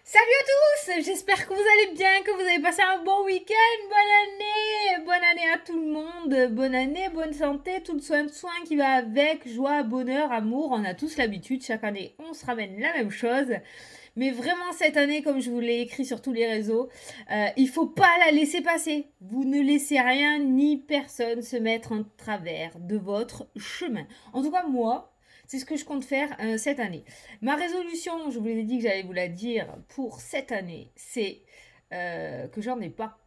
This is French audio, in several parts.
Salut à tous, j'espère que vous allez bien, que vous avez passé un bon week-end, bonne année à tout le monde, bonne année, bonne santé, tout le soin qui va avec, joie, bonheur, amour, on a tous l'habitude, chaque année on se ramène la même chose, mais vraiment cette année, comme je vous l'ai écrit sur tous les réseaux, il faut pas la laisser passer, vous ne laissez rien ni personne se mettre en travers de votre chemin. En tout cas moi, c'est ce que je compte faire cette année. Ma résolution, je vous ai dit que j'allais vous la dire pour cette année, c'est que j'en ai pas.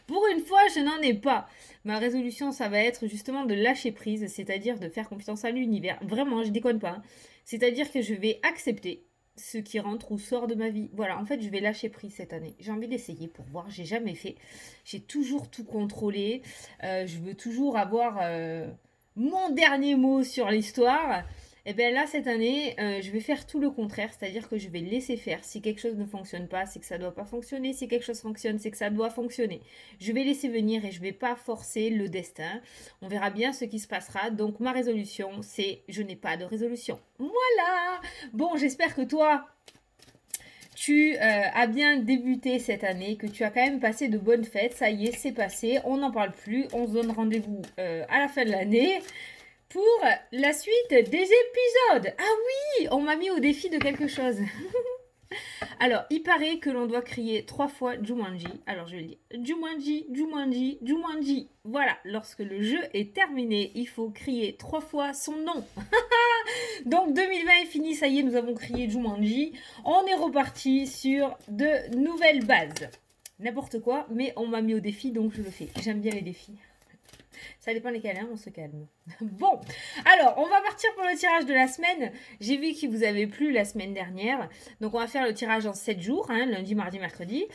Pour une fois, je n'en ai pas. Ma résolution, ça va être justement de lâcher prise, c'est-à-dire de faire confiance à l'univers. Vraiment, je déconne pas, hein. C'est-à-dire que je vais accepter ce qui rentre ou sort de ma vie. Voilà, en fait, je vais lâcher prise cette année. J'ai envie d'essayer pour voir. J'ai jamais fait. J'ai toujours tout contrôlé. Je veux toujours avoir mon dernier mot sur l'histoire. Et bien là, cette année, je vais faire tout le contraire, c'est-à-dire que je vais laisser faire. Si quelque chose ne fonctionne pas, c'est que ça ne doit pas fonctionner. Si quelque chose fonctionne, c'est que ça doit fonctionner. Je vais laisser venir et je ne vais pas forcer le destin. On verra bien ce qui se passera. Donc ma résolution, c'est je n'ai pas de résolution. Voilà. Bon, j'espère que toi, tu as bien débuté cette année, que tu as quand même passé de bonnes fêtes. Ça y est, c'est passé. On n'en parle plus. On se donne rendez-vous à la fin de l'année pour la suite des épisodes. Ah oui, on m'a mis au défi de quelque chose. Alors, il paraît que l'on doit crier 3 fois Jumanji. Alors, je vais le dire. Jumanji, Jumanji, Jumanji. Voilà, lorsque le jeu est terminé, il faut crier 3 fois son nom. Donc, 2020 est fini, ça y est, nous avons crié Jumanji. On est reparti sur de nouvelles bases. N'importe quoi, mais on m'a mis au défi, donc je le fais. J'aime bien les défis. Ça dépend lesquels, hein, on se calme. Bon, alors, on va partir pour le tirage de la semaine. J'ai vu qu'il vous avait plu la semaine dernière. Donc, on va faire le tirage en 7 jours, hein, lundi, mardi, mercredi,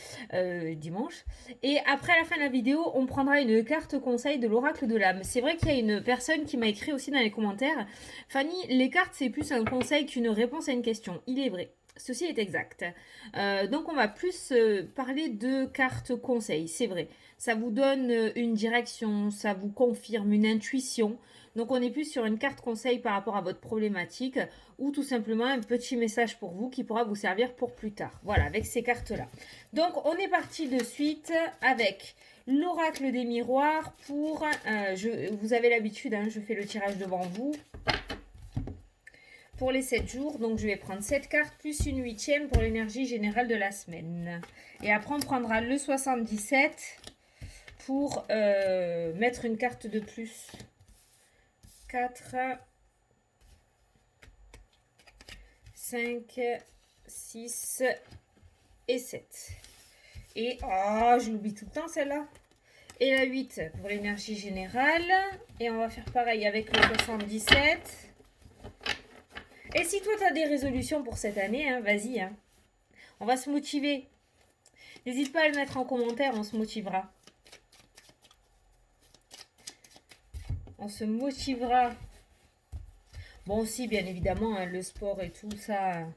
dimanche. Et après la fin de la vidéo, on prendra une carte conseil de l'oracle de l'âme. C'est vrai qu'il y a une personne qui m'a écrit aussi dans les commentaires. Fanny, les cartes, c'est plus un conseil qu'une réponse à une question. Il est vrai. Ceci est exact. Donc on va plus parler de cartes conseils, c'est vrai. Ça vous donne une direction, ça vous confirme une intuition. Donc on est plus sur une carte conseil par rapport à votre problématique ou tout simplement un petit message pour vous qui pourra vous servir pour plus tard. Voilà, avec ces cartes-là. Donc on est parti de suite avec l'oracle des miroirs pour... vous avez l'habitude, hein, je fais le tirage devant vous pour les 7 jours. Donc je vais prendre 7 cartes plus une huitième pour l'énergie générale de la semaine. Et après on prendra le 77 pour mettre une carte de plus. 4, 5, 6 et 7. Et oh, je l'oublie tout le temps celle-là. Et la 8 pour l'énergie générale. Et on va faire pareil avec le 77. Et si toi, tu as des résolutions pour cette année, hein, vas-y. Hein. On va se motiver. N'hésite pas à le mettre en commentaire, on se motivera. On se motivera. Bon, aussi, bien évidemment, hein, le sport et tout, ça...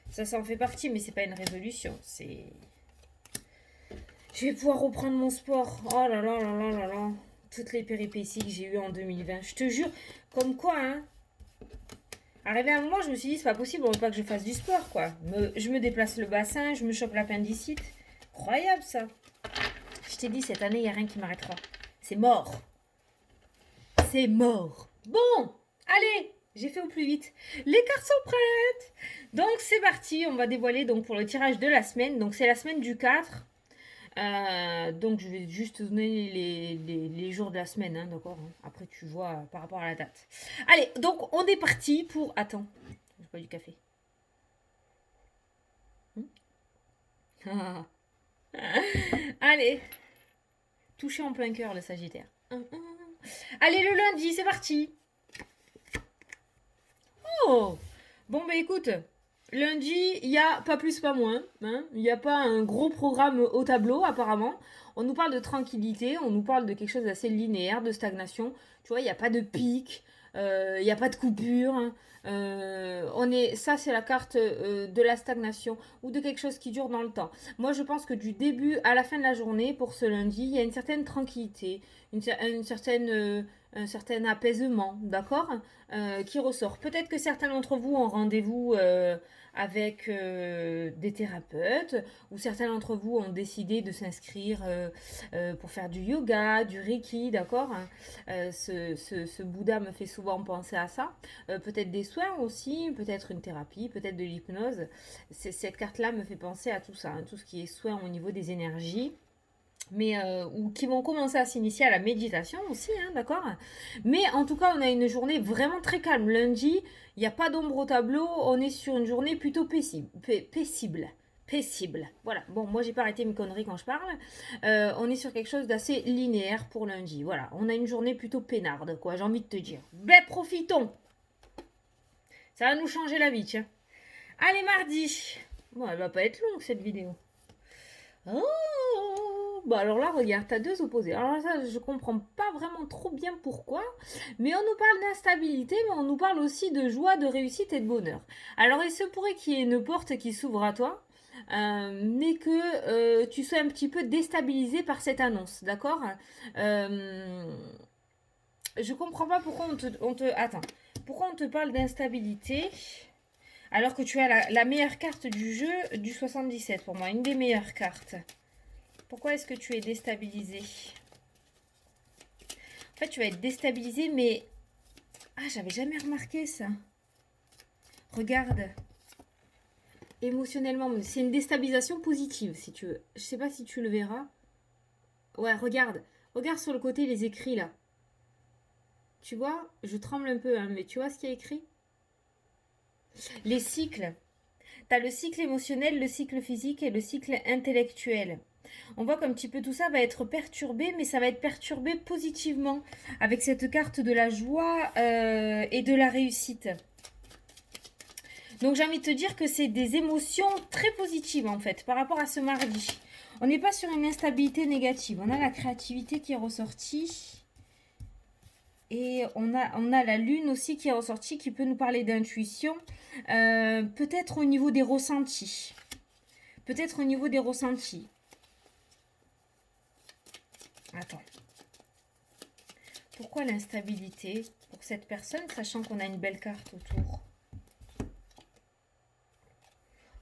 Ça en fait partie, mais c'est pas une résolution. C'est... Je vais pouvoir reprendre mon sport. Oh là là là là là là. Toutes les péripéties que j'ai eues en 2020. Je te jure, comme quoi, hein. Arrivé à un moment, je me suis dit, c'est pas possible, on veut pas que je fasse du sport, quoi. Je me déplace le bassin, je me chope l'appendicite. Incroyable, ça. Je t'ai dit, cette année, il n'y a rien qui m'arrêtera. C'est mort. C'est mort. Bon, allez, j'ai fait au plus vite. Les cartes sont prêtes. Donc, c'est parti. On va dévoiler donc pour le tirage de la semaine. Donc, c'est la semaine du 4. Donc je vais juste te donner les jours de la semaine, hein, d'accord, hein. Après tu vois par rapport à la date. Allez, donc on est parti pour... Attends, j'ai pas du café. Allez, toucher en plein cœur le Sagittaire. Allez, le lundi, c'est parti. Oh, bon bah écoute, lundi, il n'y a pas plus, pas moins. Hein. Il n'y a pas un gros programme au tableau, apparemment. On nous parle de tranquillité, on nous parle de quelque chose d'assez linéaire, de stagnation. Tu vois, il n'y a pas de pic, il n'y a pas de coupure. Hein. Ça, c'est la carte de la stagnation ou de quelque chose qui dure dans le temps. Moi, je pense que du début à la fin de la journée, pour ce lundi, il y a une certaine tranquillité, une certaine un certain apaisement, d'accord, qui ressort. Peut-être que certains d'entre vous ont rendez-vous avec des thérapeutes, ou certains d'entre vous ont décidé de s'inscrire pour faire du yoga, du reiki, d'accord. Ce Bouddha me fait souvent penser à ça. Peut-être des soins aussi, peut-être une thérapie, peut-être de l'hypnose. Cette carte-là me fait penser à tout ça, hein, tout ce qui est soin au niveau des énergies mais ou qui vont commencer à s'initier à la méditation aussi, hein, d'accord. Mais en tout cas, on a une journée vraiment très calme. Lundi, il n'y a pas d'ombre au tableau. On est sur une journée plutôt paisible. Paisible. Voilà. Bon, moi, j'ai pas arrêté mes conneries quand je parle. On est sur quelque chose d'assez linéaire pour lundi. Voilà. On a une journée plutôt peinarde, quoi. J'ai envie de te dire. Ben, profitons. Ça va nous changer la vie, tiens. Allez, mardi. Bon, elle va pas être longue cette vidéo. Oh. Bah alors là, regarde, t'as deux opposés. Alors là, ça, je comprends pas vraiment trop bien pourquoi, mais on nous parle d'instabilité, mais on nous parle aussi de joie, de réussite et de bonheur. Alors il se pourrait qu'il y ait une porte qui s'ouvre à toi, mais que tu sois un petit peu déstabilisé par cette annonce, d'accord. Je comprends pas pourquoi Attends. Pourquoi on te parle d'instabilité alors que tu as la meilleure carte du jeu du 77 pour moi, une des meilleures cartes. Pourquoi est-ce que tu es déstabilisé? En fait, tu vas être déstabilisé, mais... Ah, j'avais jamais remarqué ça. Regarde. Émotionnellement, c'est une déstabilisation positive, si tu veux. Je sais pas si tu le verras. Ouais, regarde. Regarde sur le côté les écrits, là. Tu vois, je tremble un peu, hein, mais tu vois ce qu'il y a écrit? Les cycles. T'as le cycle émotionnel, le cycle physique et le cycle intellectuel. On voit qu'un petit peu tout ça va être perturbé, mais ça va être perturbé positivement avec cette carte de la joie et de la réussite. Donc j'ai envie de te dire que c'est des émotions très positives en fait par rapport à ce mardi. On n'est pas sur une instabilité négative. On a la créativité qui est ressortie. Et on a la lune aussi qui est ressortie, qui peut nous parler d'intuition. Peut-être au niveau des ressentis. Peut-être au niveau des ressentis. Attends. Pourquoi l'instabilité pour cette personne, sachant qu'on a une belle carte autour?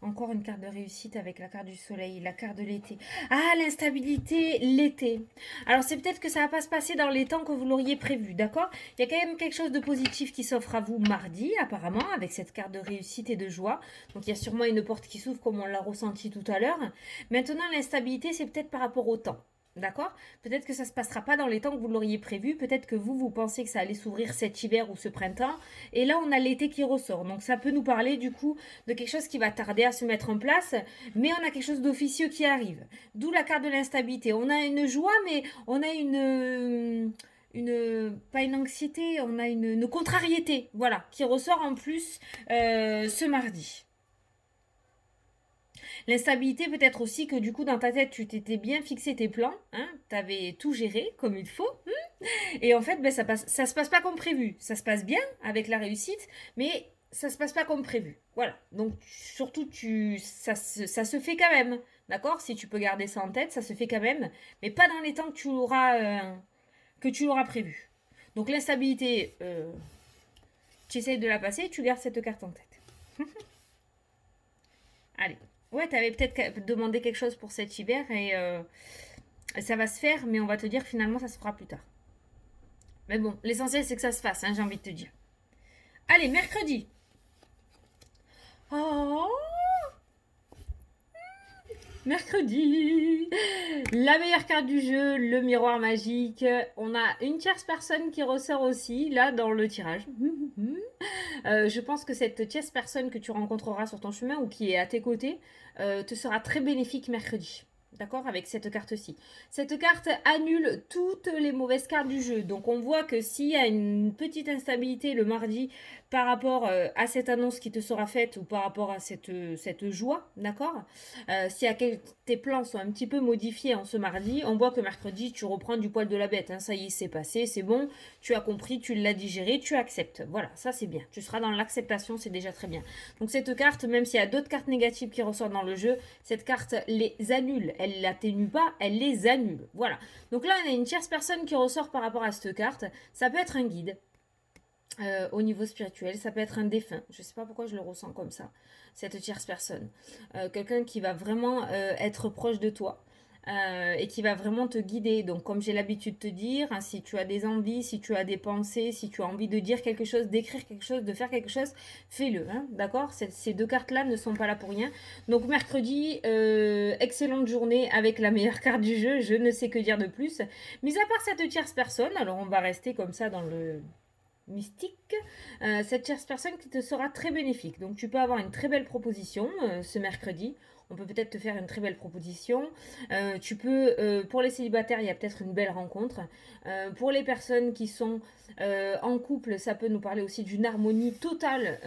Encore une carte de réussite avec la carte du soleil, la carte de l'été. Ah, l'instabilité, l'été. Alors, c'est peut-être que ça va pas se passer dans les temps que vous l'auriez prévu, d'accord? Il y a quand même quelque chose de positif qui s'offre à vous mardi, apparemment, avec cette carte de réussite et de joie. Donc, il y a sûrement une porte qui s'ouvre comme on l'a ressenti tout à l'heure. Maintenant, l'instabilité, c'est peut-être par rapport au temps. D'accord? Peut-être que ça ne se passera pas dans les temps que vous l'auriez prévu. Peut-être que vous pensez que ça allait s'ouvrir cet hiver ou ce printemps. Et là, on a l'été qui ressort. Donc, ça peut nous parler du coup de quelque chose qui va tarder à se mettre en place. Mais on a quelque chose d'officieux qui arrive. D'où la carte de l'instabilité. On a une joie, mais on a pas une anxiété, on a une contrariété. Voilà, qui ressort en plus ce mardi. L'instabilité peut être aussi que du coup dans ta tête tu t'étais bien fixé tes plans, hein, tu avais tout géré comme il faut, et en fait ben, ça se passe pas comme prévu. Ça se passe bien avec la réussite, mais ça se passe pas comme prévu. Voilà, donc surtout ça se fait quand même, d'accord? Si tu peux garder ça en tête, ça se fait quand même, mais pas dans les temps que tu l'auras prévu. Donc l'instabilité, tu essayes de la passer, tu gardes cette carte en tête. Allez. Ouais, t'avais peut-être demandé quelque chose pour cet hiver et ça va se faire, mais on va te dire que finalement ça se fera plus tard. Mais bon, l'essentiel c'est que ça se fasse, hein, j'ai envie de te dire. Allez, mercredi. Oh, mercredi. La meilleure carte du jeu, le miroir magique. On a une tierce personne qui ressort aussi, là, dans le tirage. Je pense que cette tierce personne que tu rencontreras sur ton chemin ou qui est à tes côtés te sera très bénéfique mercredi. D'accord? Avec cette carte-ci. Cette carte annule toutes les mauvaises cartes du jeu. Donc on voit que s'il y a une petite instabilité le mardi par rapport à cette annonce qui te sera faite ou par rapport à cette joie, d'accord? Si tes plans sont un petit peu modifiés en ce mardi, on voit que mercredi, tu reprends du poil de la bête, hein. Ça y est, c'est passé, c'est bon, tu as compris, tu l'as digéré, tu acceptes. Voilà, ça c'est bien. Tu seras dans l'acceptation, c'est déjà très bien. Donc cette carte, même s'il y a d'autres cartes négatives qui ressortent dans le jeu, cette carte les annule. Elle l'atténue pas, elle les annule. Voilà. Donc là, on a une tierce personne qui ressort par rapport à cette carte. Ça peut être un guide. Au niveau spirituel, ça peut être un défunt. Je ne sais pas pourquoi je le ressens comme ça, cette tierce personne. Quelqu'un qui va vraiment être proche de toi. Et qui va vraiment te guider. Donc, comme j'ai l'habitude de te dire, hein, si tu as des envies, si tu as des pensées, si tu as envie de dire quelque chose, d'écrire quelque chose, de faire quelque chose, fais-le. Hein, d'accord? Ces deux cartes-là ne sont pas là pour rien. Donc, mercredi, excellente journée avec la meilleure carte du jeu. Je ne sais que dire de plus. Mis à part cette tierce personne, alors on va rester comme ça dans le mystique, cette tierce personne qui te sera très bénéfique. Donc tu peux avoir une très belle proposition ce mercredi. On peut peut-être te faire une très belle proposition. Tu peux, pour les célibataires, il y a peut-être une belle rencontre. Pour les personnes qui sont en couple, ça peut nous parler aussi d'une harmonie totale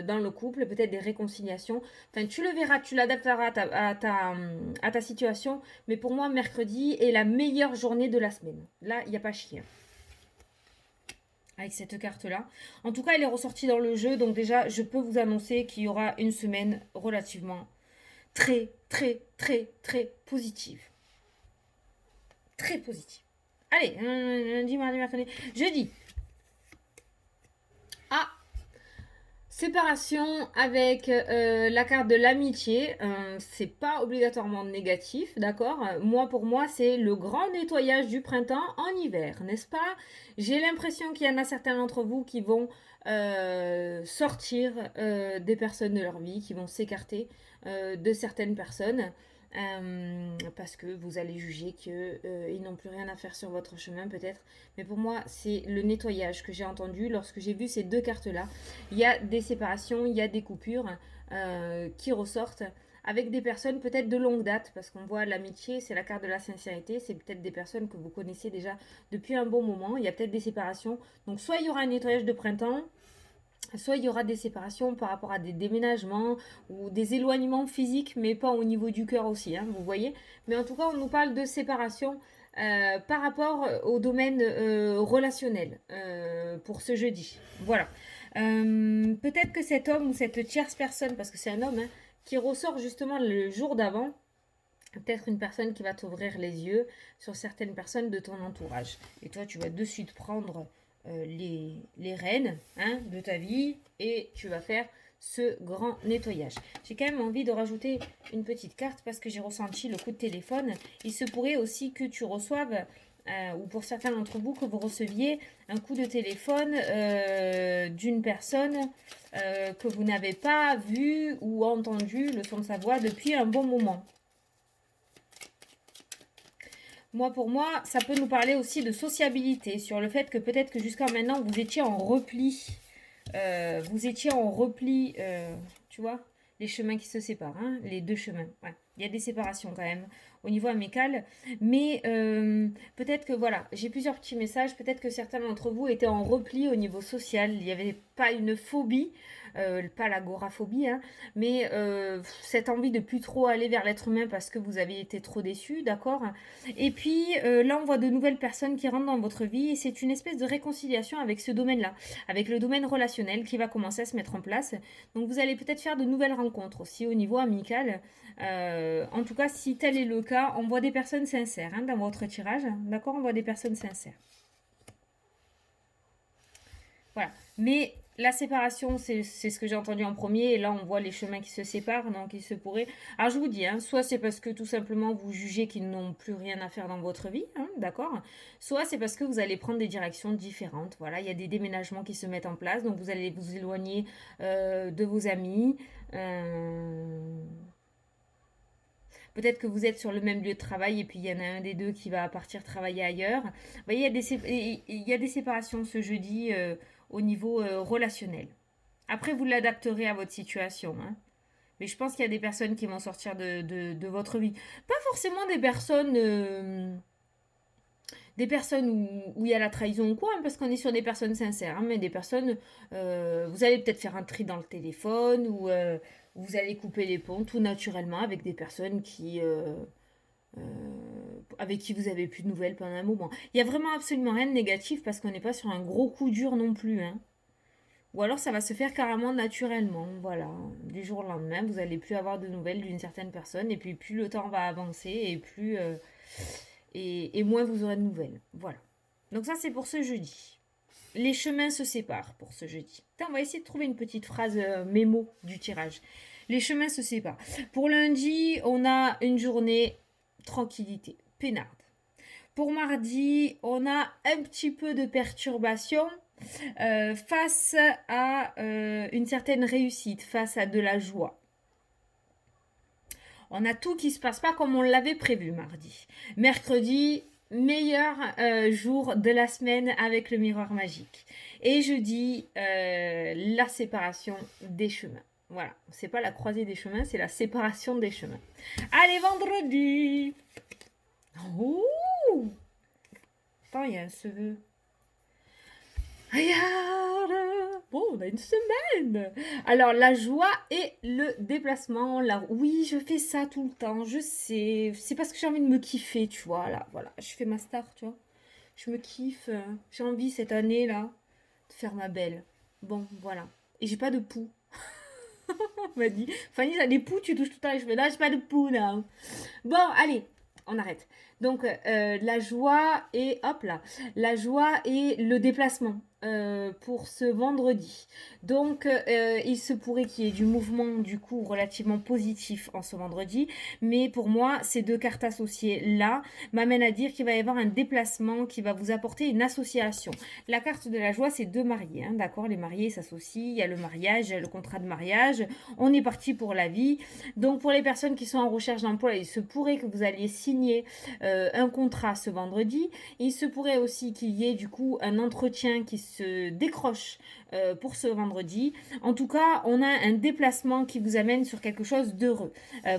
dans le couple, peut-être des réconciliations. Enfin, tu le verras, tu l'adapteras à ta situation. Mais pour moi, mercredi est la meilleure journée de la semaine. Là, il n'y a pas chier avec cette carte-là. En tout cas, elle est ressortie dans le jeu, donc déjà, je peux vous annoncer qu'il y aura une semaine relativement très, très, très, très positive. Très positive. Allez, lundi, mardi, mercredi, jeudi. Ah, séparation avec la carte de l'amitié, c'est pas obligatoirement négatif, d'accord? Moi, pour moi, c'est le grand nettoyage du printemps en hiver, n'est-ce pas? J'ai l'impression qu'il y en a certains d'entre vous qui vont sortir des personnes de leur vie, qui vont s'écarter de certaines personnes. Parce que vous allez juger qu'ils n'ont plus rien à faire sur votre chemin peut-être. Mais pour moi, c'est le nettoyage que j'ai entendu lorsque j'ai vu ces deux cartes-là. Il y a des séparations, il y a des coupures qui ressortent avec des personnes peut-être de longue date, parce qu'on voit l'amitié, c'est la carte de la sincérité, c'est peut-être des personnes que vous connaissez déjà depuis un bon moment, il y a peut-être des séparations. Donc soit il y aura un nettoyage de printemps, soit il y aura des séparations par rapport à des déménagements ou des éloignements physiques, mais pas au niveau du cœur aussi, hein, vous voyez. Mais en tout cas, on nous parle de séparation par rapport au domaine relationnel pour ce jeudi. Voilà. Peut-être que cet homme ou cette tierce personne, parce que c'est un homme, hein, qui ressort justement le jour d'avant, peut-être une personne qui va t'ouvrir les yeux sur certaines personnes de ton entourage. Et toi, tu vas de suite prendre les rênes hein, de ta vie et tu vas faire ce grand nettoyage. J'ai quand même envie de rajouter une petite carte parce que j'ai ressenti le coup de téléphone. Il se pourrait aussi que tu reçoives, ou pour certains d'entre vous, que vous receviez un coup de téléphone d'une personne que vous n'avez pas vu ou entendu le son de sa voix depuis un bon moment. Moi, pour moi, ça peut nous parler aussi de sociabilité, sur le fait que peut-être que jusqu'à maintenant, vous étiez en repli. Tu vois, les chemins qui se séparent, hein, les deux chemins. Ouais. Il y a des séparations quand même au niveau amical. Mais peut-être que, voilà, j'ai plusieurs petits messages. Peut-être que certains d'entre vous étaient en repli au niveau social. Il n'y avait pas une phobie, pas l'agoraphobie, hein, mais cette envie de plus trop aller vers l'être humain parce que vous avez été trop déçus, d'accord? Et puis là, on voit de nouvelles personnes qui rentrent dans votre vie et c'est une espèce de réconciliation avec ce domaine-là, avec le domaine relationnel qui va commencer à se mettre en place. Donc vous allez peut-être faire de nouvelles rencontres aussi au niveau amical. En tout cas, si tel est le cas, on voit des personnes sincères hein, dans votre tirage, d'accord? On voit des personnes sincères. Voilà. Mais la séparation, c'est ce que j'ai entendu en premier. Et là, on voit les chemins qui se séparent. Donc, il se pourrait. Alors, je vous dis, hein, soit c'est parce que tout simplement vous jugez qu'ils n'ont plus rien à faire dans votre vie, hein, d'accord? Soit c'est parce que vous allez prendre des directions différentes. Voilà, il y a des déménagements qui se mettent en place. Donc, vous allez vous éloigner de vos amis. Peut-être que vous êtes sur le même lieu de travail et puis il y en a un des deux qui va partir travailler ailleurs. Vous voyez, il y a des séparations ce jeudi au niveau relationnel. Après, vous l'adapterez à votre situation. Hein. Mais je pense qu'il y a des personnes qui vont sortir de votre vie. Pas forcément des personnes des personnes où il y a la trahison ou quoi, hein, parce qu'on est sur des personnes sincères, hein, mais des personnes, vous allez peut-être faire un tri dans le téléphone, ou vous allez couper les ponts tout naturellement avec des personnes avec qui vous avez plus de nouvelles pendant un moment. Il y a vraiment absolument rien de négatif parce qu'on n'est pas sur un gros coup dur non plus, hein. Ou alors ça va se faire carrément naturellement, voilà. Du jour au lendemain, vous allez plus avoir de nouvelles d'une certaine personne, et puis plus le temps va avancer, et plus et moins vous aurez de nouvelles. Voilà. Donc ça c'est pour ce jeudi. Les chemins se séparent pour ce jeudi. Attends, on va essayer de trouver une petite phrase mémo du tirage. Les chemins se séparent. Pour lundi, on a une journée tranquillité, peinarde. Pour mardi, on a un petit peu de perturbation face à une certaine réussite, face à de la joie. On a tout qui se passe pas comme on l'avait prévu mardi. Mercredi, meilleur jour de la semaine avec le miroir magique. Et jeudi, la séparation des chemins. Voilà, c'est pas la croisée des chemins, c'est la séparation des chemins. Allez, vendredi. Oh, attends, il y a un cheveu. Regarde. Bon, on a une semaine. Alors, la joie et le déplacement. Là, oui, je fais ça tout le temps, je sais. C'est parce que j'ai envie de me kiffer, tu vois. Là, voilà, je fais ma star, tu vois. Je me kiffe. J'ai envie cette année, là, de faire ma belle. Bon, voilà. Et j'ai pas de poux. On m'a dit, Fanny, t'as des poux, tu touches tout le temps les cheveux. Là, j'ai pas de poux, là. Bon, allez, on arrête. Donc, la joie et, hop là, la joie et le déplacement pour ce vendredi. Donc, il se pourrait qu'il y ait du mouvement, du coup, relativement positif en ce vendredi. Mais pour moi, ces deux cartes associées là m'amènent à dire qu'il va y avoir un déplacement qui va vous apporter une association. La carte de la joie, c'est deux mariés, hein, d'accord? Les mariés s'associent, il y a le mariage, le contrat de mariage. On est parti pour la vie. Donc, pour les personnes qui sont en recherche d'emploi, il se pourrait que vous alliez signer un contrat ce vendredi. Il se pourrait aussi qu'il y ait du coup un entretien qui se décroche pour ce vendredi. En tout cas, on a un déplacement qui vous amène sur quelque chose d'heureux.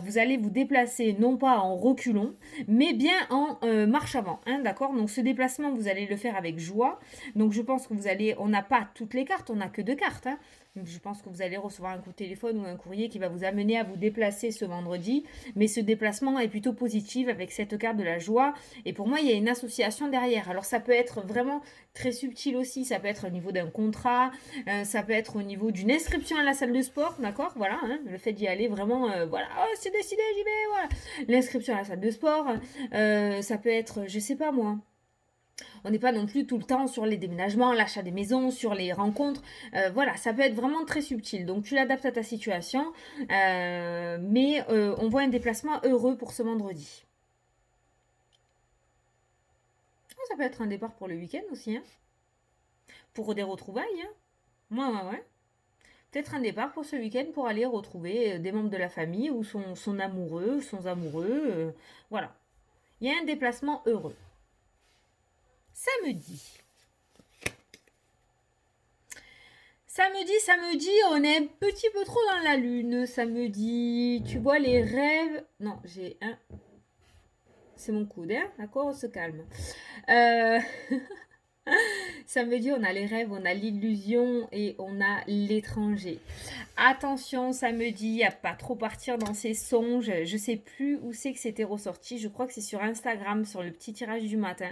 Vous allez vous déplacer non pas en reculons, mais bien en marche avant, hein, d'accord? Donc ce déplacement, vous allez le faire avec joie. Donc je pense que vous allez, on n'a pas toutes les cartes, on n'a que deux cartes, hein. Je pense que vous allez recevoir un coup de téléphone ou un courrier qui va vous amener à vous déplacer ce vendredi. Mais ce déplacement est plutôt positif avec cette carte de la joie. Et pour moi, il y a une association derrière. Alors ça peut être vraiment très subtil aussi. Ça peut être au niveau d'un contrat. Ça peut être au niveau d'une inscription à la salle de sport. D'accord? Voilà. Hein, le fait d'y aller vraiment, voilà. Oh, c'est décidé, j'y vais. Voilà. L'inscription à la salle de sport. Ça peut être, je sais pas moi. On n'est pas non plus tout le temps sur les déménagements, l'achat des maisons, sur les rencontres. Voilà, ça peut être vraiment très subtil. Donc tu l'adaptes à ta situation. Mais on voit un déplacement heureux pour ce vendredi. Oh, ça peut être un départ pour le week-end aussi. Hein. Pour des retrouvailles. Hein. Ouais. Peut-être un départ pour ce week-end pour aller retrouver des membres de la famille ou son amoureux, son amoureux. Voilà. Il y a un déplacement heureux. Samedi. Samedi, on est un petit peu trop dans la lune. Samedi, tu vois les rêves. Non, j'ai un. C'est mon coude, hein, d'accord, on se calme. Samedi, on a les rêves, on a l'illusion et on a l'étranger. Attention, samedi, à pas trop partir dans ses songes. Je sais plus où c'est que c'était ressorti. Je crois que c'est sur Instagram, sur le petit tirage du matin,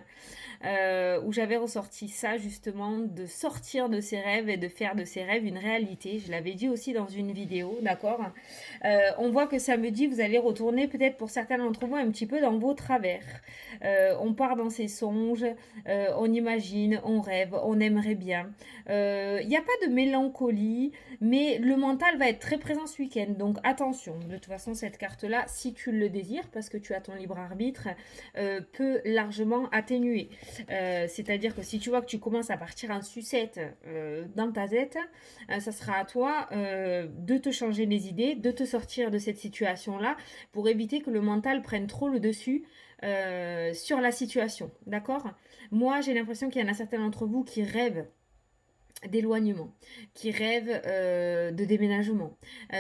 où j'avais ressorti ça justement, de sortir de ses rêves et de faire de ses rêves une réalité. Je l'avais dit aussi dans une vidéo, d'accord. On voit que samedi, vous allez retourner peut-être pour certains d'entre vous un petit peu dans vos travers. On part dans ses songes, on imagine, on rêve, on aimerait bien. Il n'y a pas de mélancolie, mais le mental va être très présent ce week-end. Donc attention, de toute façon, cette carte-là, si tu le désires, parce que tu as ton libre arbitre, peut largement atténuer. C'est-à-dire que si tu vois que tu commences à partir en sucette dans ta tête, ça sera à toi de te changer les idées, de te sortir de cette situation-là pour éviter que le mental prenne trop le dessus sur la situation. D'accord? Moi, j'ai l'impression qu'il y en a certains d'entre vous qui rêvent d'éloignement, qui rêvent de déménagement,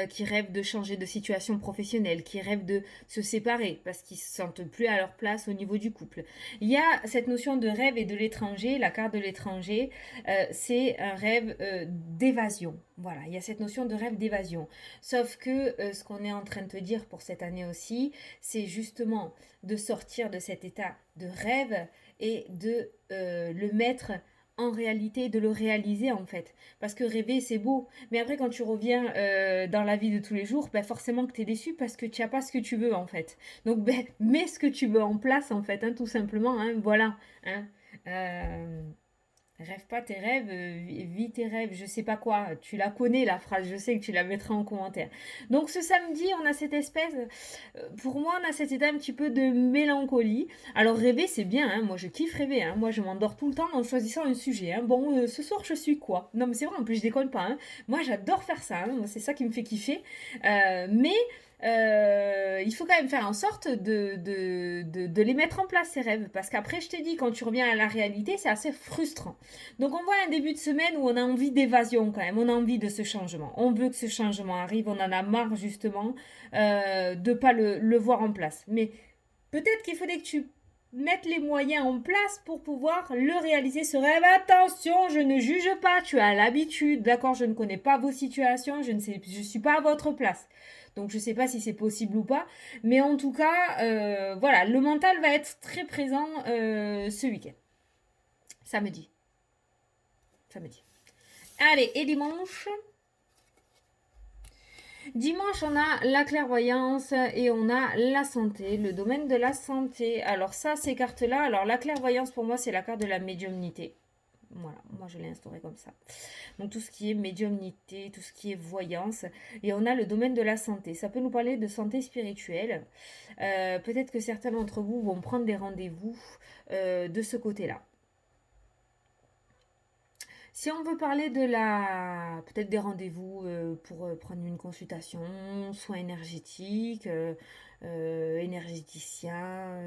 qui rêvent de changer de situation professionnelle, qui rêvent de se séparer parce qu'ils se sentent plus à leur place au niveau du couple. Il y a cette notion de rêve et de l'étranger. La carte de l'étranger, c'est un rêve d'évasion. Voilà, il y a cette notion de rêve d'évasion. Sauf que ce qu'on est en train de te dire pour cette année aussi, c'est justement de sortir de cet état de rêve et de le mettre en réalité, de le réaliser en fait. Parce que rêver, c'est beau. Mais après, quand tu reviens dans la vie de tous les jours, ben, forcément que tu es déçu parce que tu n'as pas ce que tu veux en fait. Donc, ben, mets ce que tu veux en place en fait, hein, tout simplement. Hein, voilà. Hein. Euh, Rêve pas tes rêves, vis tes rêves, je sais pas quoi. Tu la connais la phrase, je sais que tu la mettras en commentaire. Donc ce samedi, on a cette espèce, pour moi, on a cet état un petit peu de mélancolie. Alors rêver, c'est bien, hein, moi je kiffe rêver, hein, moi je m'endors tout le temps en choisissant un sujet. Hein. Bon, ce soir je suis quoi? Non mais c'est vrai, en plus je déconne pas. Hein. Moi j'adore faire ça, hein, c'est ça qui me fait kiffer. Mais il faut quand même faire en sorte de les mettre en place, ces rêves. Parce qu'après, je t'ai dit, quand tu reviens à la réalité, c'est assez frustrant. Donc on voit un début de semaine où on a envie d'évasion quand même, on a envie de ce changement. On veut que ce changement arrive, on en a marre justement de ne pas le voir en place. Mais peut-être qu'il faudrait que tu mettes les moyens en place pour pouvoir le réaliser ce rêve. Attention, je ne juge pas, tu as l'habitude, d'accord, je ne connais pas vos situations, je ne suis pas à votre place. Donc je ne sais pas si c'est possible ou pas, mais en tout cas, voilà, le mental va être très présent ce week-end. Samedi. Samedi. Allez, et dimanche. Dimanche, on a la clairvoyance et on a la santé, le domaine de la santé. Alors ça, ces cartes-là, alors la clairvoyance pour moi, c'est la carte de la médiumnité. Voilà, moi je l'ai instauré comme ça. Donc tout ce qui est médiumnité, tout ce qui est voyance. Et on a le domaine de la santé. Ça peut nous parler de santé spirituelle. Peut-être que certains d'entre vous vont prendre des rendez-vous de ce côté-là. Si on veut parler de la, peut-être des rendez-vous pour prendre une consultation, soins énergétiques, énergéticien,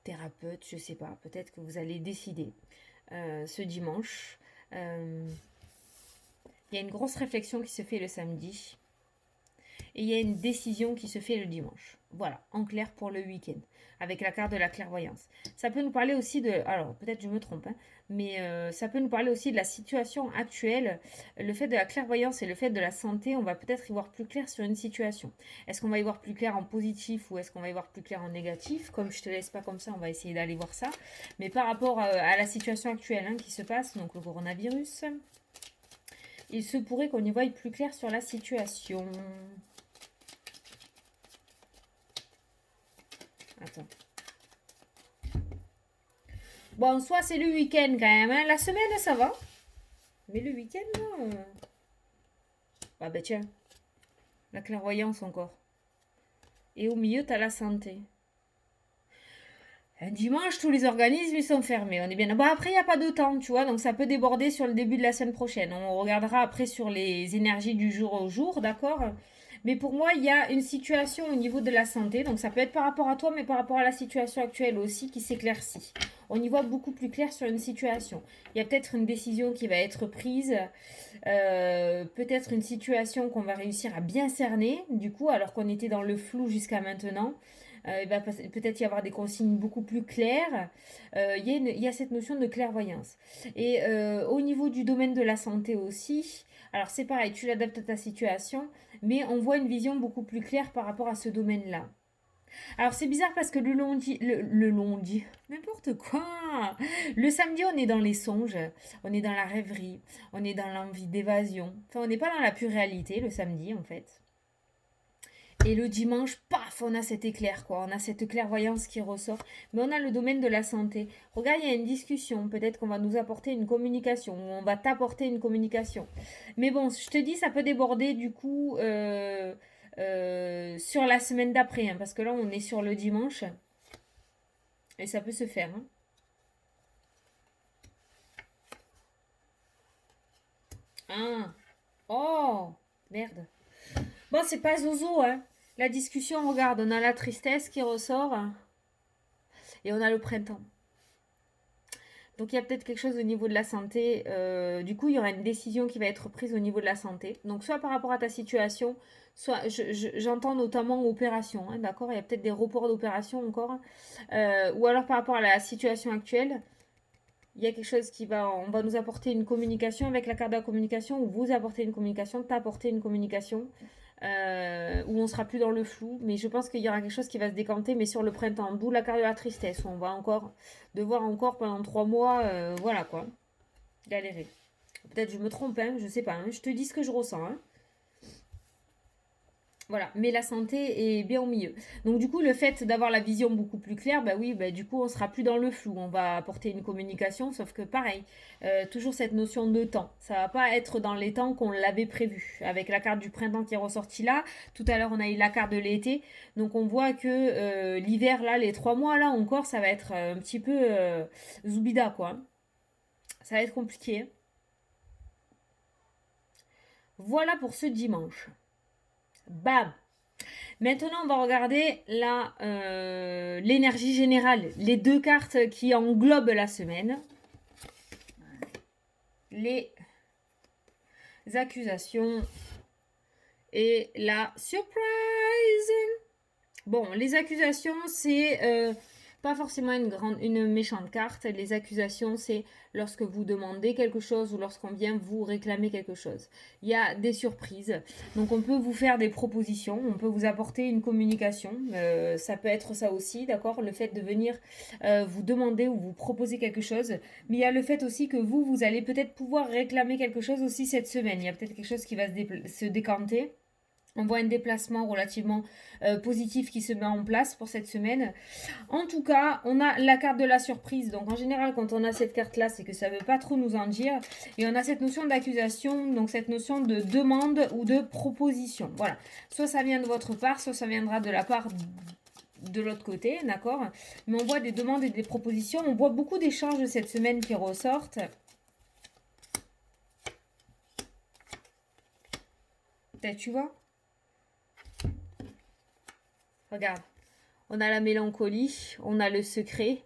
thérapeute, je sais pas, peut-être que vous allez décider ce dimanche. Il y a une grosse réflexion qui se fait le samedi et il y a une décision qui se fait le dimanche. Voilà, en clair pour le week-end, avec la carte de la clairvoyance. Ça peut nous parler aussi de, alors peut-être je me trompe, hein, mais ça peut nous parler aussi de la situation actuelle. Le fait de la clairvoyance et le fait de la santé, on va peut-être y voir plus clair sur une situation. Est-ce qu'on va y voir plus clair en positif ou est-ce qu'on va y voir plus clair en négatif? Comme je te laisse pas comme ça, on va essayer d'aller voir ça. Mais par rapport à la situation actuelle hein, qui se passe, donc le coronavirus, il se pourrait qu'on y voie plus clair sur la situation. Attends. Bon, soit c'est le week-end quand même. Hein. La semaine, ça va. Mais le week-end, là... Ah bah tiens, la clairvoyance encore. Et au milieu, t'as la santé. Un dimanche, tous les organismes ils sont fermés. On est bien. Bon, après, il n'y a pas de temps, tu vois. Donc, ça peut déborder sur le début de la semaine prochaine. On regardera après sur les énergies du jour au jour, d'accord. Mais pour moi, il y a une situation au niveau de la santé. Donc, ça peut être par rapport à toi, mais par rapport à la situation actuelle aussi qui s'éclaircit. On y voit beaucoup plus clair sur une situation. Il y a peut-être une décision qui va être prise. Peut-être une situation qu'on va réussir à bien cerner, du coup, alors qu'on était dans le flou jusqu'à maintenant. Il va peut-être y avoir des consignes beaucoup plus claires. Il y a cette notion de clairvoyance. Et au niveau du domaine de la santé aussi, alors c'est pareil, tu l'adaptes à ta situation, mais on voit une vision beaucoup plus claire par rapport à ce domaine-là. Alors c'est bizarre parce que le lundi, n'importe quoi. Le samedi, on est dans les songes, on est dans la rêverie, on est dans l'envie d'évasion. Enfin, on n'est pas dans la pure réalité le samedi en fait. Et le dimanche, paf, on a cet éclair, quoi. On a cette clairvoyance qui ressort. Mais on a le domaine de la santé. Regarde, il y a une discussion. Peut-être qu'on va nous apporter une communication. Ou on va t'apporter une communication. Mais bon, je te dis, ça peut déborder du coup sur la semaine d'après. Hein, parce que là, on est sur le dimanche. Et ça peut se faire. Hein. Ah. Oh. Merde. Bon, c'est pas zozo, hein. La discussion, regarde, on a la tristesse qui ressort et on a le printemps. Donc il y a peut-être quelque chose au niveau de la santé. Du coup, il y aura une décision qui va être prise au niveau de la santé. Donc soit par rapport à ta situation, soit j'entends notamment opération, hein, d'accord? Il y a peut-être des reports d'opération encore. Ou alors par rapport à la situation actuelle, il y a quelque chose on va nous apporter une communication avec la carte de la communication, ou vous apporter une communication, t'apporter une communication, où on sera plus dans le flou. Mais je pense qu'il y aura quelque chose qui va se décanter, mais sur le printemps. D'où la carte de la tristesse, où on va encore devoir encore pendant 3 mois, voilà quoi, galérer. Peut-être je me trompe, hein, je sais pas, hein, je te dis ce que je ressens, hein. Voilà, mais la santé est bien au milieu. Donc du coup, le fait d'avoir la vision beaucoup plus claire, bah oui, bah du coup, on sera plus dans le flou. On va apporter une communication, sauf que pareil, toujours cette notion de temps. Ça va pas être dans les temps qu'on l'avait prévu. Avec la carte du printemps qui est ressortie là, tout à l'heure on a eu la carte de l'été. Donc on voit que l'hiver là, les 3 mois là encore, ça va être un petit peu zoubida quoi. Ça va être compliqué. Voilà pour ce dimanche. Bam. Maintenant, on va regarder l'énergie générale, les deux cartes qui englobent la semaine. Les accusations et la surprise. Bon, les accusations, c'est pas forcément une méchante carte. Les accusations, c'est lorsque vous demandez quelque chose ou lorsqu'on vient vous réclamer quelque chose. Il y a des surprises. Donc on peut vous faire des propositions, on peut vous apporter une communication. Ça peut être ça aussi, d'accord? Le fait de venir vous demander ou vous proposer quelque chose. Mais il y a le fait aussi que vous allez peut-être pouvoir réclamer quelque chose aussi cette semaine. Il y a peut-être quelque chose qui va se décanter. On voit un déplacement relativement positif qui se met en place pour cette semaine. En tout cas, on a la carte de la surprise. Donc en général, quand on a cette carte-là, c'est que ça ne veut pas trop nous en dire. Et on a cette notion d'accusation, donc cette notion de demande ou de proposition. Voilà. Soit ça vient de votre part, soit ça viendra de la part de l'autre côté, d'accord? Mais on voit des demandes et des propositions. On voit beaucoup d'échanges cette semaine qui ressortent. Peut-être, tu vois? Regarde, on a la mélancolie, on a le secret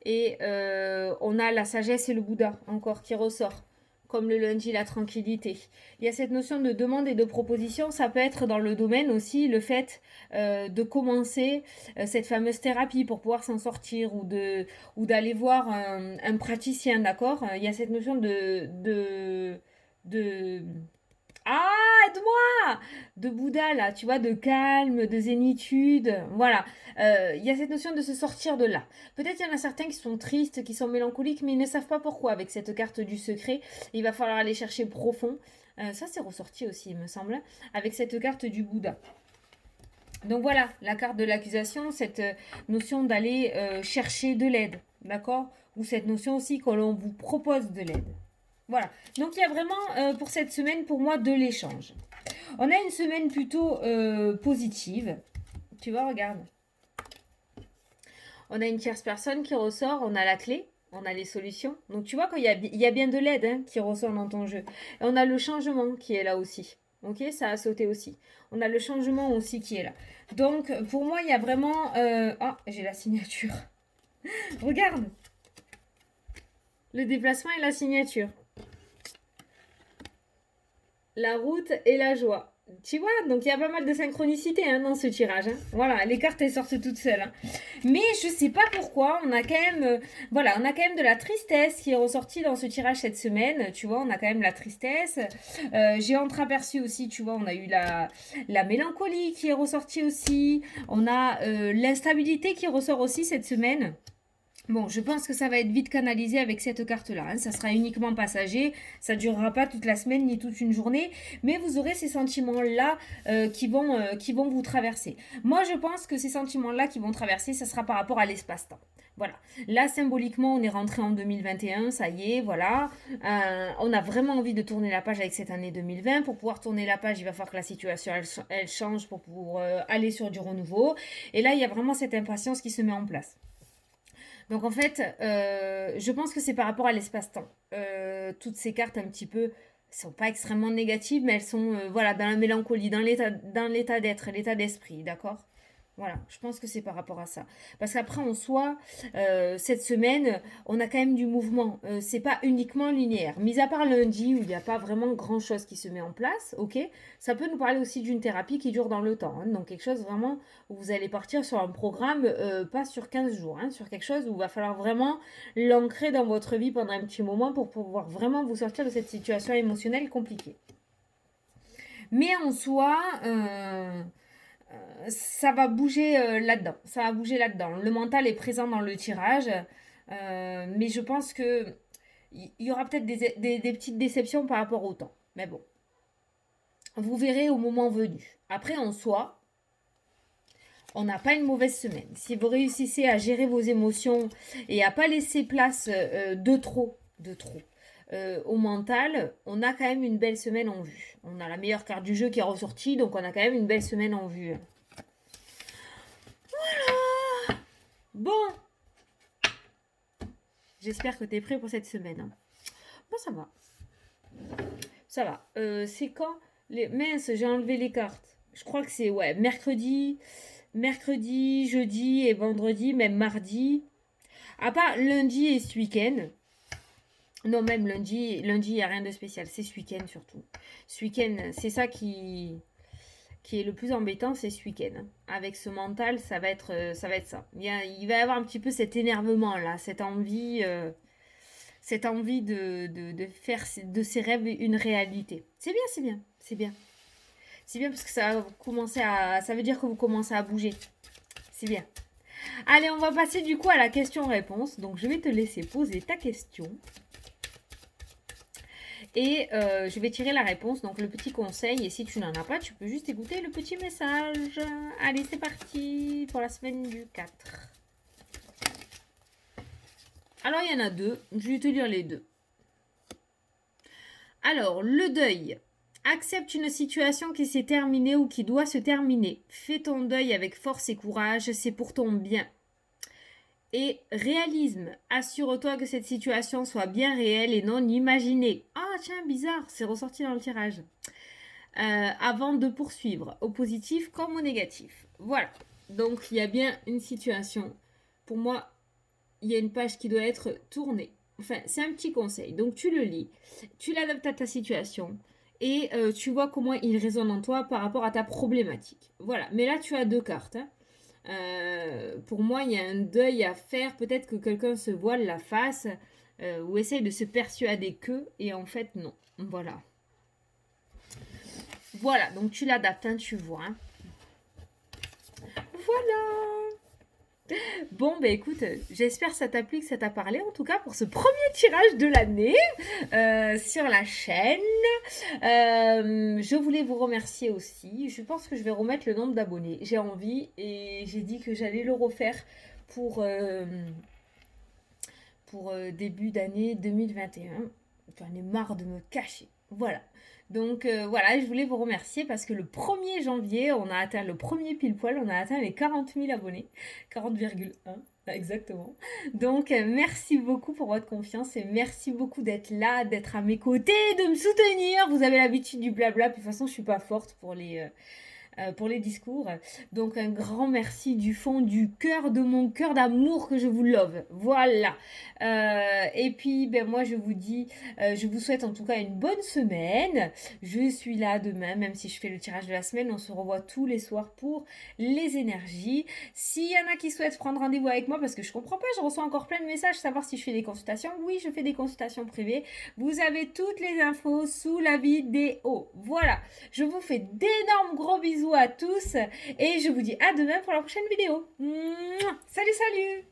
et on a la sagesse et le Bouddha encore qui ressort. Comme le lundi, la tranquillité. Il y a cette notion de demande et de proposition. Ça peut être dans le domaine aussi le fait de commencer cette fameuse thérapie pour pouvoir s'en sortir ou d'aller voir un praticien, d'accord? Il y a cette notion de ah, aide-moi! De Bouddha, là, tu vois, de calme, de zénitude. Voilà. Il y a cette notion de se sortir de là. Peut-être il y en a certains qui sont tristes, qui sont mélancoliques, mais ils ne savent pas pourquoi avec cette carte du secret. Il va falloir aller chercher profond. Ça, c'est ressorti aussi, il me semble, avec cette carte du Bouddha. Donc voilà, la carte de l'accusation, cette notion d'aller chercher de l'aide, d'accord? Ou cette notion aussi que l'on vous propose de l'aide. Voilà. Donc il y a vraiment pour cette semaine, pour moi, de l'échange. On a une semaine plutôt positive. Tu vois, regarde. On a une tierce personne qui ressort, on a la clé, on a les solutions. Donc tu vois qu'il y a bien de l'aide hein, qui ressort dans ton jeu. Et on a le changement qui est là aussi. Ok, ça a sauté aussi. On a le changement aussi qui est là. Donc pour moi, il y a vraiment... Oh, j'ai la signature. Regarde. Le déplacement et la signature. La route et la joie. Tu vois, donc il y a pas mal de synchronicité hein, dans ce tirage. Hein. Voilà, les cartes elles sortent toutes seules. Hein. Mais je sais pas pourquoi, on a quand même, voilà, on a quand même de la tristesse qui est ressortie dans ce tirage cette semaine. Tu vois, on a quand même la tristesse. J'ai entreaperçu aussi, tu vois, on a eu la mélancolie qui est ressortie aussi. On a l'instabilité qui ressort aussi cette semaine. Bon, je pense que ça va être vite canalisé avec cette carte-là. Hein. Ça sera uniquement passager. Ça ne durera pas toute la semaine ni toute une journée. Mais vous aurez ces sentiments-là qui vont vous traverser. Moi, je pense que ces sentiments-là qui vont traverser, ça sera par rapport à l'espace-temps. Voilà. Là, symboliquement, on est rentré en 2021. Ça y est, voilà. On a vraiment envie de tourner la page avec cette année 2020. Pour pouvoir tourner la page, il va falloir que la situation, elle change pour aller sur du renouveau. Et là, il y a vraiment cette impatience qui se met en place. Donc en fait, je pense que c'est par rapport à l'espace-temps. Toutes ces cartes un petit peu sont pas extrêmement négatives, mais elles sont voilà dans la mélancolie, dans l'état d'être, l'état d'esprit, d'accord? Voilà, je pense que c'est par rapport à ça. Parce qu'après, en soi, cette semaine, on a quand même du mouvement. C'est pas uniquement linéaire. Mis à part lundi, où il n'y a pas vraiment grand-chose qui se met en place, ok, ça peut nous parler aussi d'une thérapie qui dure dans le temps. Hein. Donc quelque chose vraiment où vous allez partir sur un programme, pas sur 15 jours, hein, sur quelque chose où il va falloir vraiment l'ancrer dans votre vie pendant un petit moment pour pouvoir vraiment vous sortir de cette situation émotionnelle compliquée. Mais en soi, ça va bouger là-dedans. Ça va bouger là-dedans. Le mental est présent dans le tirage, mais je pense que il y aura peut-être des petites déceptions par rapport au temps. Mais bon, vous verrez au moment venu. Après, en soi, on n'a pas une mauvaise semaine. Si vous réussissez à gérer vos émotions et à pas laisser place au mental, on a quand même une belle semaine en vue. On a la meilleure carte du jeu qui est ressortie, donc on a quand même une belle semaine en vue. Bon, j'espère que tu es prêt pour cette semaine. Hein. Bon, ça va. Ça va. C'est quand Mince, j'ai enlevé les cartes. Je crois que c'est mercredi, jeudi et vendredi, même mardi. À part lundi et ce week-end. Non, même lundi, il n'y a rien de spécial. C'est ce week-end surtout. Ce week-end, c'est ça qui est le plus embêtant, c'est ce week-end. Avec ce mental, ça va être ça. Il va y avoir un petit peu cet énervement là, cette envie de faire de ses rêves une réalité. C'est bien, c'est bien, c'est bien. C'est bien parce que ça veut dire que vous commencez à bouger. C'est bien. Allez, on va passer du coup à la question-réponse. Donc, je vais te laisser poser ta question. Et je vais tirer la réponse, donc le petit conseil. Et si tu n'en as pas, tu peux juste écouter le petit message. Allez, c'est parti pour la semaine du 4. Alors, il y en a deux. Je vais te lire les deux. Alors, le deuil. Accepte une situation qui s'est terminée ou qui doit se terminer. Fais ton deuil avec force et courage, c'est pour ton bien. Et réalisme. Assure-toi que cette situation soit bien réelle et non imaginée. Ah tiens, bizarre, c'est ressorti dans le tirage. Avant de poursuivre, au positif comme au négatif. Voilà. Donc il y a bien une situation. Pour moi, il y a une page qui doit être tournée. Enfin, c'est un petit conseil. Donc tu le lis, tu l'adaptes à ta situation et tu vois comment il résonne en toi par rapport à ta problématique. Voilà. Mais là, tu as deux cartes. Hein. Pour moi, il y a un deuil à faire. Peut-être que quelqu'un se voile la face ou essaye de se persuader que, et en fait, non. Voilà. Voilà, donc tu l'adaptes, hein, tu vois. Hein. Voilà. Bon, bah écoute, j'espère que ça t'a plu, que ça t'a parlé, en tout cas pour ce premier tirage de l'année sur la chaîne. Je voulais vous remercier aussi. Je pense que je vais remettre le nombre d'abonnés. J'ai envie et j'ai dit que j'allais le refaire pour début d'année 2021. J'en ai marre de me cacher. Voilà. Donc voilà, je voulais vous remercier parce que le 1er janvier, on a atteint le premier pile poil, on a atteint les 40 000 abonnés. 40,1 exactement. Donc merci beaucoup pour votre confiance et merci beaucoup d'être là, d'être à mes côtés, de me soutenir. Vous avez l'habitude du blabla, puis de toute façon je suis pas forte pour les discours. Donc un grand merci du fond du cœur de mon cœur d'amour que je vous love. Voilà. Et puis ben moi je vous dis, je vous souhaite en tout cas une bonne semaine. Je suis là demain, même si je fais le tirage de la semaine, on se revoit tous les soirs pour les énergies. S'il y en a qui souhaitent prendre rendez-vous avec moi, parce que je comprends pas, je reçois encore plein de messages, savoir si je fais des consultations. Oui, je fais des consultations privées. Vous avez toutes les infos sous la vidéo. Voilà. Je vous fais d'énormes gros bisous à tous et je vous dis à demain pour la prochaine vidéo. Salut, salut!